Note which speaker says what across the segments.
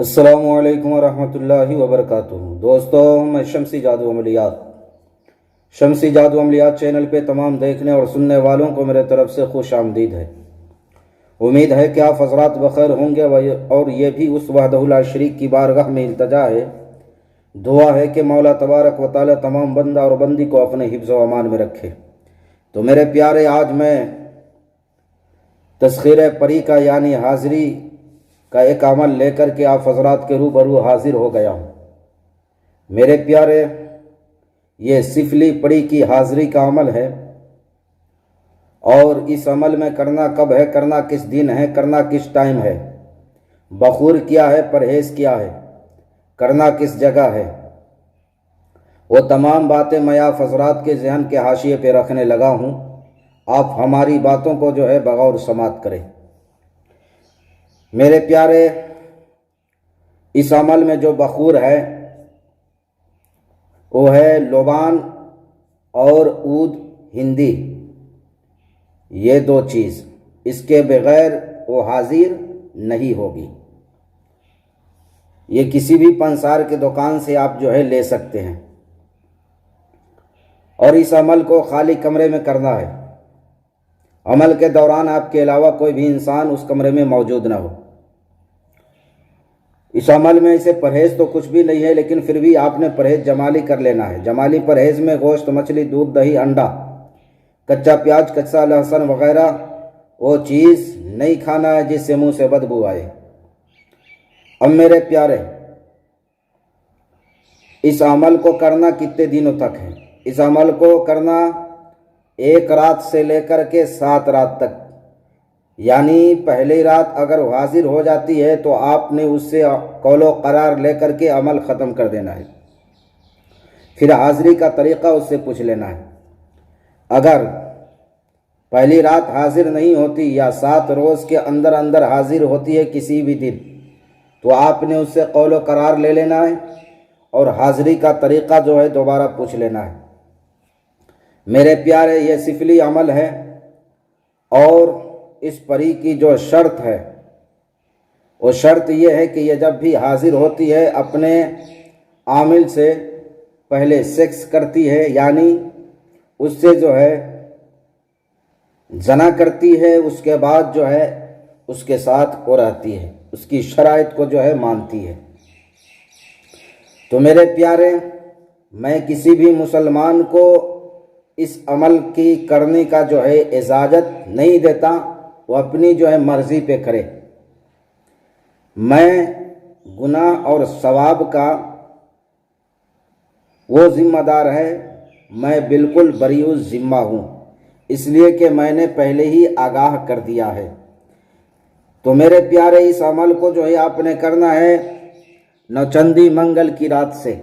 Speaker 1: السلام علیکم ورحمۃ اللہ وبرکاتہ۔ دوستو، میں شمسی جادو عملیات چینل پہ تمام دیکھنے اور سننے والوں کو میرے طرف سے خوش آمدید ہے۔ امید ہے کہ آپ حضرات بخیر ہوں گے، اور یہ بھی اس وحدہ لا شریک کی بارگاہ میں التجا ہے، دعا ہے کہ مولا تبارک و تعالی تمام بندہ اور بندی کو اپنے حفظ و امان میں رکھے۔ تو میرے پیارے، آج میں تسخیر پری کا یعنی حاضری کا ایک عمل لے کر کے آپ حضرات کے روبرو حاضر ہو گیا ہوں۔ میرے پیارے، یہ سفلی پڑی کی حاضری کا عمل ہے، اور اس عمل میں کرنا کب ہے، کرنا کس دن ہے، کرنا کس ٹائم ہے، بخور کیا ہے، پرہیز کیا ہے، کرنا کس جگہ ہے، وہ تمام باتیں میں آپ حضرات کے ذہن کے حاشیے پہ رکھنے لگا ہوں۔ آپ ہماری باتوں کو بغور سماعت کریں۔ میرے پیارے، اس عمل میں جو بخور ہے وہ ہے لبان اور عود ہندی، یہ دو چیز، اس کے بغیر وہ حاضر نہیں ہوگی۔ یہ کسی بھی پنسار کی دکان سے آپ لے سکتے ہیں، اور اس عمل کو خالی کمرے میں کرنا ہے۔ عمل کے دوران آپ کے علاوہ کوئی بھی انسان اس کمرے میں موجود نہ ہو۔ اس عمل میں اسے پرہیز تو کچھ بھی نہیں ہے، لیکن پھر بھی آپ نے پرہیز جمالی کر لینا ہے۔ جمالی پرہیز میں گوشت، مچھلی، دودھ، دہی، انڈا، کچا پیاز، کچا لہسن وغیرہ وہ چیز نہیں کھانا ہے جس سے منہ سے بدبو آئے۔ اب میرے پیارے، اس عمل کو کرنا کتنے دنوں تک ہے؟ اس عمل کو کرنا 1 رات سے لے کر کے 7 رات تک، یعنی پہلی رات اگر حاضر ہو جاتی ہے تو آپ نے اس سے قول و قرار لے کر کے عمل ختم کر دینا ہے۔ پھر حاضری کا طریقہ اس سے پوچھ لینا ہے۔ اگر پہلی رات حاضر نہیں ہوتی یا 7 روز کے اندر اندر حاضر ہوتی ہے کسی بھی دن، تو آپ نے اس سے قول و قرار لے لینا ہے، اور حاضری کا طریقہ دوبارہ پوچھ لینا ہے۔ میرے پیارے، یہ سفلی عمل ہے، اور اس پری کی جو شرط ہے وہ شرط یہ ہے کہ یہ جب بھی حاضر ہوتی ہے اپنے عامل سے پہلے سیکس کرتی ہے، یعنی اس سے زنا کرتی ہے، اس کے بعد اس کے ساتھ وہ رہتی ہے، اس کی شرائط کو مانتی ہے۔ تو میرے پیارے، میں کسی بھی مسلمان کو اس عمل کی کرنے کا اجازت نہیں دیتا، وہ اپنی مرضی پہ کرے۔ میں گناہ اور ثواب کا وہ ذمہ دار ہے، میں بالکل بری الذمہ ہوں، اس لیے کہ میں نے پہلے ہی آگاہ کر دیا ہے۔ تو میرے پیارے، اس عمل کو آپ نے کرنا ہے نوچندی منگل کی رات سے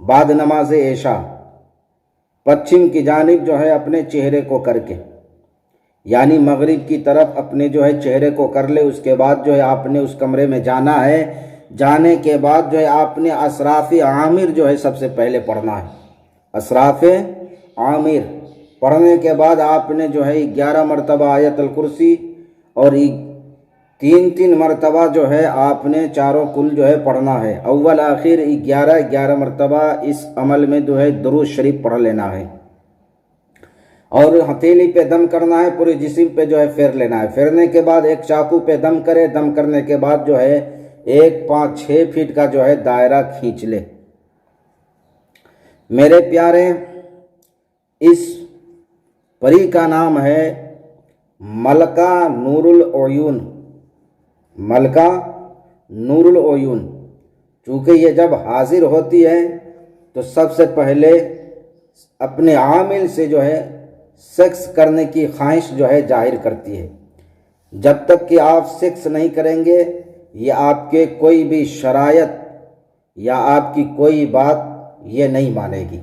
Speaker 1: بعد نماز عشاء پچھم کی جانب اپنے چہرے کو کر کے، یعنی مغرب کی طرف اپنے چہرے کو کر لے۔ اس کے بعد آپ نے اس کمرے میں جانا ہے۔ جانے کے بعد آپ نے اسراف عامر سب سے پہلے پڑھنا ہے۔ اسراف عامر پڑھنے کے بعد آپ نے 11 مرتبہ آیت الکرسی، اور 3 مرتبہ آپ نے چاروں کل پڑھنا ہے۔ اول آخر 11 مرتبہ اس عمل میں درود شریف پڑھ لینا ہے، اور ہتھیلی پہ دم کرنا ہے، پورے جسم پہ پھیر لینا ہے۔ پھیرنے کے بعد ایک چاقو پہ دم کرے، دم کرنے کے بعد 5-6 فٹ کا دائرہ کھینچ لے۔ میرے پیارے، اس پری کا نام ہے ملکہ نور العیون۔ ملکہ نور العیون، چونکہ یہ جب حاضر ہوتی ہے تو سب سے پہلے اپنے عامل سے سیکس کرنے کی خواہش ظاہر کرتی ہے۔ جب تک کہ آپ سیکس نہیں کریں گے، یہ آپ کے کوئی بھی شرائط یا آپ کی کوئی بات یہ نہیں مانے گی۔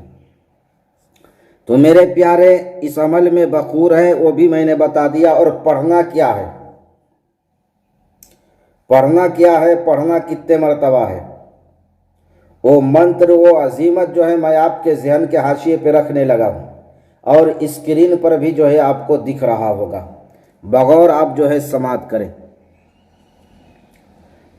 Speaker 1: تو میرے پیارے، اس عمل میں بخور ہے، وہ بھی میں نے بتا دیا۔ اور پڑھنا کیا ہے؟ پڑھنا کیا ہے؟ پڑھنا کتنے مرتبہ ہے؟ وہ منتر، وہ عظیمت میں آپ کے ذہن کے حاشیے پہ رکھنے لگا ہوں، اور اسکرین پر بھی آپ کو دکھ رہا ہوگا، بغور آپ سماعت کریں۔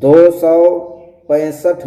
Speaker 1: 265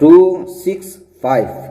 Speaker 1: 265,